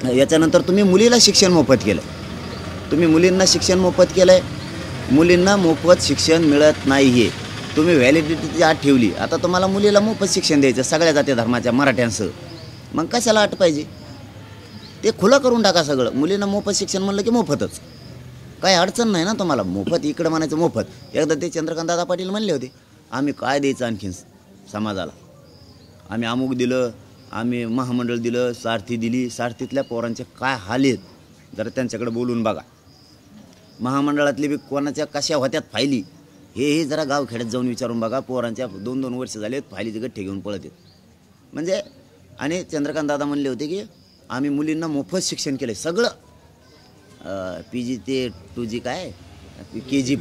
याच्यानंतर तुम्ही मुलीला शिक्षण मोफत केलं, तुम्ही मुलींना शिक्षण मोफत केलं आहे, मुलींना मोफत शिक्षण मिळत नाही आहे, तुम्ही व्हॅलिडिटीची अट ठेवली, आता तुम्हाला मुलीला मोफत शिक्षण द्यायचं सगळ्या जाती धर्माच्या मराठ्यांसह, मग कशाला अट पाहिजे? ते खुलं करून टाका सगळं, मुलींना मोफत शिक्षण म्हणलं की मोफतच, काही अडचण नाही ना तुम्हाला, मोफत इकडं म्हणायचं मोफत. एकदा ते चंद्रकांत दादा पाटील म्हणले होते, आम्ही काय द्यायचं आणखीन समाजाला, आम्ही अमुक दिलं, आम्ही महामंडळ दिलं, सारथी दिली, सारथीतल्या पोरांचे काय हाल आहेत जरा त्यांच्याकडे बोलून बघा, महामंडळातली बी कोणाच्या कशा होत्यात फायली हे जरा गावखेड्यात जाऊन विचारून बघा, पोरांच्या 2-2 वर्ष झालेत फायलीचे गठ्ठे घेऊन पळत आहेत. म्हणजे आणि चंद्रकांत दादा म्हणले होते की आम्ही मुलींना मोफत शिक्षण केलं सगळं, PG ते 2G काय KG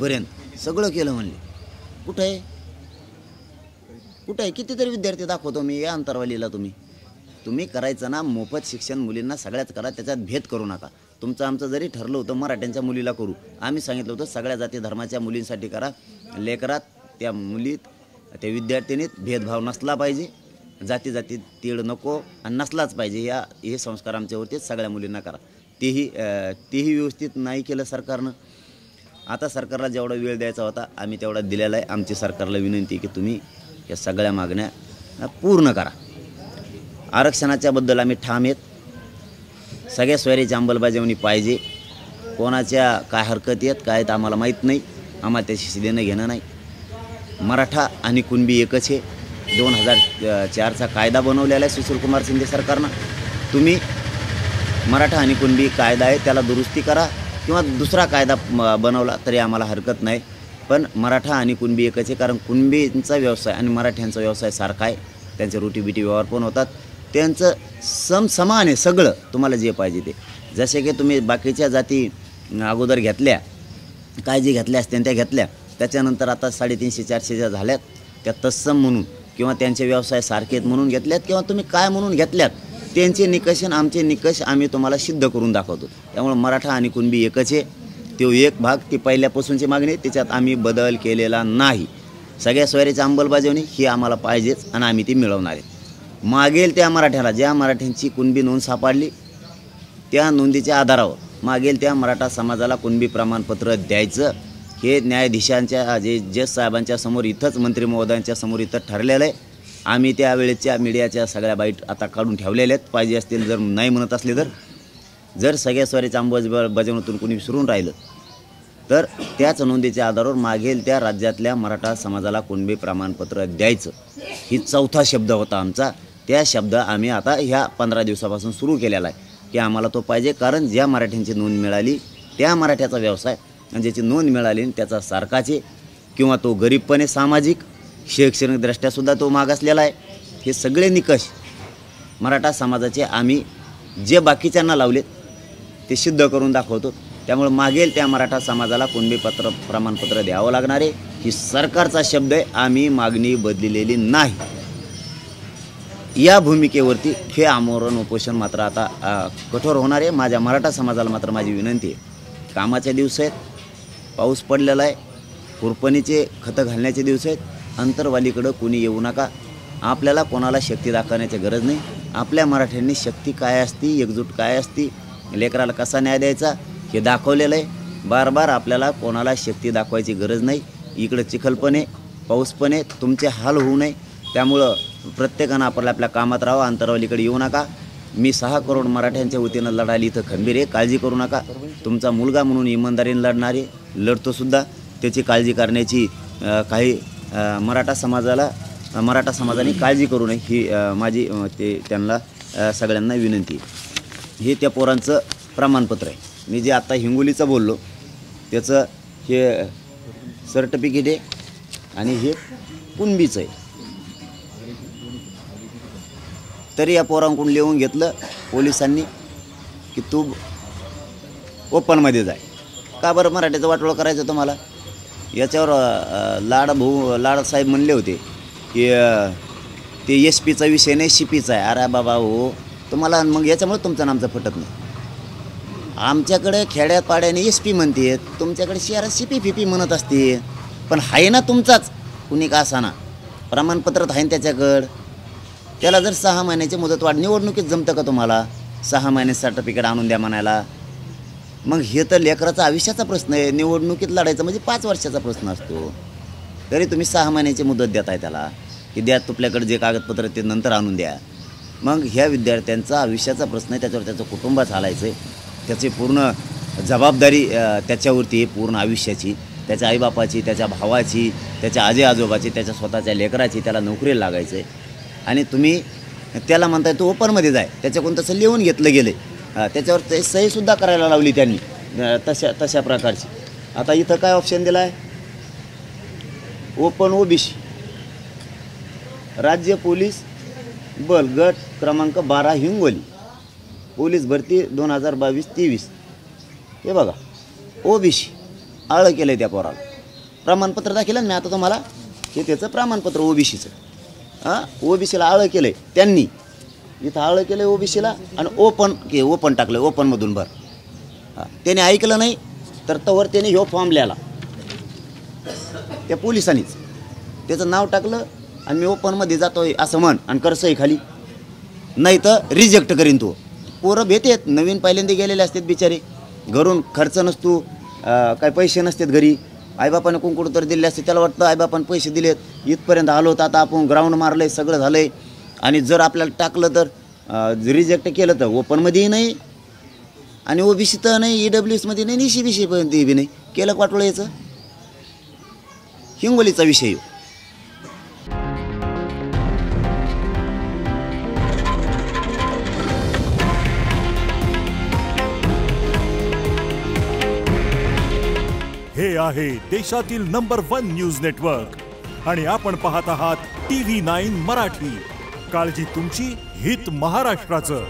सगळं केलं म्हणले. कुठं आहे कुठं आहे? कितीतरी विद्यार्थी दाखवतो मी या अंतरवालीला. तुम्ही करायचं ना मोफत शिक्षण मुलींना सगळ्याच करा, त्याच्यात भेद करू नका. तुमचं आमचं जरी ठरलं होतं मराठ्यांच्या मुलीला करू, आम्ही सांगितलं होतं सगळ्या जाती धर्माच्या मुलींसाठी करा, लेकरात त्या मुलीत त्या विद्यार्थिनीत भेदभाव नसला पाहिजे, जाती तीळ नको आणि नसलाच पाहिजे, हे संस्कार आमच्यावरतीच सगळ्या मुलींना करा. तेही व्यवस्थित नाही केलं सरकारनं. आता सरकारला जेवढा वेळ द्यायचा होता आम्ही तेवढा दिलेला आहे. आमची सरकारला विनंती आहे की तुम्ही या सगळ्या मागण्या पूर्ण करा. आरक्षणाच्याबद्दल आम्ही ठाम आहेत, सगळ्या सोयरीची अंमलबजावणी पाहिजे. कोणाच्या काय हरकती आहेत काय आहेत आम्हाला माहीत नाही, आम्हाला त्याशी देणं घेणं नाही. मराठा आणि कुणबी एकच आहे. 2004चा कायदा बनवलेला आहे सुशीलकुमार शिंदे सरकारनं. तुम्ही मराठा आणि कुणबी कायदा आहे त्याला दुरुस्ती करा किंवा दुसरा कायदा बनवला तरी आम्हाला हरकत नाही, पण मराठा आणि कुणबी एकच आहे. कारण कुणबींचा व्यवसाय आणि मराठ्यांचा व्यवसाय सारखा आहे, त्यांचे रोटीबिटी व्यवहार पण होतात, त्यांचं समान आहे सगळं. तुम्हाला जे पाहिजे ते, जसे की तुम्ही बाकीच्या जाती अगोदर घेतल्या, काळजी घेतल्या असत्या त्या घेतल्या, त्याच्यानंतर आता 350-400 झाल्यात त्या तत्सम म्हणून किंवा त्यांचे व्यवसाय सारखे आहेत म्हणून घेतल्यात किंवा तुम्ही काय म्हणून घेतल्यात, त्यांचे निकष आणि आमचे निकष आम्ही तुम्हाला सिद्ध करून दाखवतो. त्यामुळे मराठा आणि कुणबी एकच आहे. तो एक भाग ती पहिल्यापासूनची मागणी, त्याच्यात आम्ही बदल केलेला नाही. सगळ्या सोयरीची अंमलबजावणी ही आम्हाला पाहिजेच आणि आम्ही ती मिळवणार आहे. मागेल त्या मराठ्याला, ज्या मराठ्यांची कुणबी नोंद सापडली त्या नोंदीच्या आधारावर मागेल त्या मराठा समाजाला कुणबी प्रमाणपत्र द्यायचं. हे न्यायाधीशांच्या जज साहेबांच्या समोर इथंच मंत्री महोदयांच्या समोर इथं ठरलेलं आहे. आम्ही त्यावेळेच्या मीडियाच्या सगळ्या बाईट आता काढून ठेवलेल्या आहेत, पाहिजे असतील जर नाही म्हणत असले तर. जर सगळ्या स्वारीच्या अंमलबजावणीतून कोणी विसरून राहिलं तर त्याच नोंदीच्या आधारावर मागेल त्या राज्यातल्या मराठा समाजाला कुणबी प्रमाणपत्र द्यायचं. ही 4था शब्द होता आमचा. त्या शब्द आम्ही आता ह्या 15 दिवसापासून सुरू केलेला आहे की आम्हाला तो पाहिजे. कारण ज्या मराठ्यांची नोंद मिळाली त्या मराठ्याचा व्यवसाय आणि ज्याची नोंद मिळाली त्याचा सारखाचे किंवा तो गरीबपणे सामाजिक शैक्षणिकदृष्ट्यासुद्धा तो मागासलेला आहे. हे सगळे निकष मराठा समाजाचे आम्ही जे बाकीच्यांना लावलेत ते सिद्ध करून दाखवतो. त्यामुळे मागेल त्या मराठा समाजाला कुणबी प्रमाणपत्र द्यावं लागणार आहे. ही सरकारचा शब्द आहे, आम्ही मागणी बदललेली नाही. या भूमिकेवरती हे आमरण उपोषण मात्र आता कठोर होणार आहे. माझ्या मराठा समाजाला मात्र माझी विनंती आहे, कामाचे दिवस आहेत, पाऊस पडलेला आहे, खुरपणीचे खतं घालण्याचे दिवस आहेत, अंतरवालीकडं कोणी येऊ नका. आपल्याला कोणाला शक्ती दाखवण्याची गरज नाही. आपल्या मराठ्यांनी शक्ती काय असती, एकजूट काय असती, लेकराला कसा न्याय द्यायचा हे दाखवलेलं आहे. बार बार आपल्याला कोणाला शक्ती दाखवायची गरज नाही. इकडं चिखलपण आहे, पाऊस पण आहे, तुमचे हाल होऊ नये. त्यामुळं प्रत्येकानं आपल्या कामात राहावं, अंतरावलीकडे येऊ नका. मी 6 करोड मराठ्यांच्या वतीनं लढायला इथं खंबीर आहे, काळजी करू नका. तुमचा मुलगा म्हणून इमानदारीने लढणारे लढतोसुद्धा, त्याची काळजी करण्याची काही मराठा समाजाने काळजी करू नये ही माझी त्यांना सगळ्यांना विनंती आहे. हे त्या पोरांचं प्रमाणपत्र आहे. मी जे आत्ता हिंगोलीचं बोललो त्याचं हे सर्टिफिकेट आहे आणि हे कुणबीचं आहे. तरी या पोरांकडून लिहून घेतलं पोलिसांनी की तू ओपनमध्ये जाय. का बरं मराठीचं वाटोळं करायचं तुम्हाला? याच्यावर लाडसाहेब म्हणले होते की ते SP चा विषय नाही CP चा आहे. अरे बाबा हो, तुम्हाला मग याच्यामुळे तुमचं नामचं फटत नाही. आमच्याकडे खेड्यात पाड्याने SP म्हणते, तुमच्याकडे शहरात CP म्हणत असते. पण आहे ना तुमचाच कुणी का असाना प्रमाणपत्र आहे त्याच्याकडं. त्याला जर 6 महिन्याची मुदतवाढ निवडणुकीत जमतं का तुम्हाला? 6 महिने सर्टिफिकेट आणून द्या म्हणायला. मग हे तर लेकराचा आयुष्याचा प्रश्न आहे. निवडणुकीत लढायचं म्हणजे 5 वर्षाचा प्रश्न असतो. तरी तुम्ही 6 महिन्याची मुदत देताय त्याला की द्या तुपल्याकडे जे कागदपत्र ते नंतर आणून द्या. मग ह्या विद्यार्थ्यांचा आयुष्याचा प्रश्न आहे, त्याच्यावर त्याचं कुटुंब चालायचं आहे, त्याची पूर्ण जबाबदारी त्याच्यावरती आहे, पूर्ण आयुष्याची, त्याच्या आईबापाची, त्याच्या भावाची, त्याच्या आजी आजोबाची, त्याच्या स्वतःच्या लेकराची. त्याला नोकरीला लागायचं आहे आणि तुम्ही त्याला म्हणताय तू ओपनमध्ये जाय. त्याच्याकडून तसं लिहून घेतलं गेलं आहे, त्याच्यावर ते सहीसुद्धा करायला लावली त्यांनी तशा प्रकारची. आता इथं काय ऑप्शन दिला आहे, ओपन ओबीसी, राज्य पोलीस बल गट क्रमांक 12 हिंगोली, पोलीस भरती 2022-23. हे बघा ओबीसी आळं केलं आहे त्या पोराला. प्रमाणपत्र दाखिलं ना मी आता तुम्हाला, हे त्याचं प्रमाणपत्र ओबीसीचं. ओबीसीला आळं केलं आहे त्यांनी, इथं आळं केलं आहे ओबीसीला आणि ओपन टाकलं, ओपनमधून भर. त्याने ऐकलं नाही तर तवर त्याने ह्यो फॉर्म लिहिला त्या पोलिसांनीच, त्याचं नाव टाकलं आणि मी ओपनमध्ये जातो आहे असं म्हण आणि कर सही खाली, नाही तर रिजेक्ट करीन तो. पोरं भेटेत नवीन पहिल्यांदा गेलेले असतात बिचारे, घरून खर्च नसतो, काय पैसे नसतात घरी, आईबापाने कुंकुड तर दिले असते, त्याला वाटतं आईबापाने पैसे दिलेत, इथपर्यंत आलो तर आता आपण ग्राउंड मारलं आहे, सगळं झालं आहे. आणि जर आपल्याला टाकलं तर रिजेक्ट केलं तर ओपनमध्येही नाही आणि ओबीसी तर नाही, EWSमध्ये नाही, ECBC पर्यंत बी नाही. केलं वाटलं याचं. हिंगोलीचा विषय. हे आहे देशातील नंबर 1 न्यूज नेटवर्क आणि आपण पाहत आहात TV9 मराठी. काळजी तुमची, हित महाराष्ट्राचं.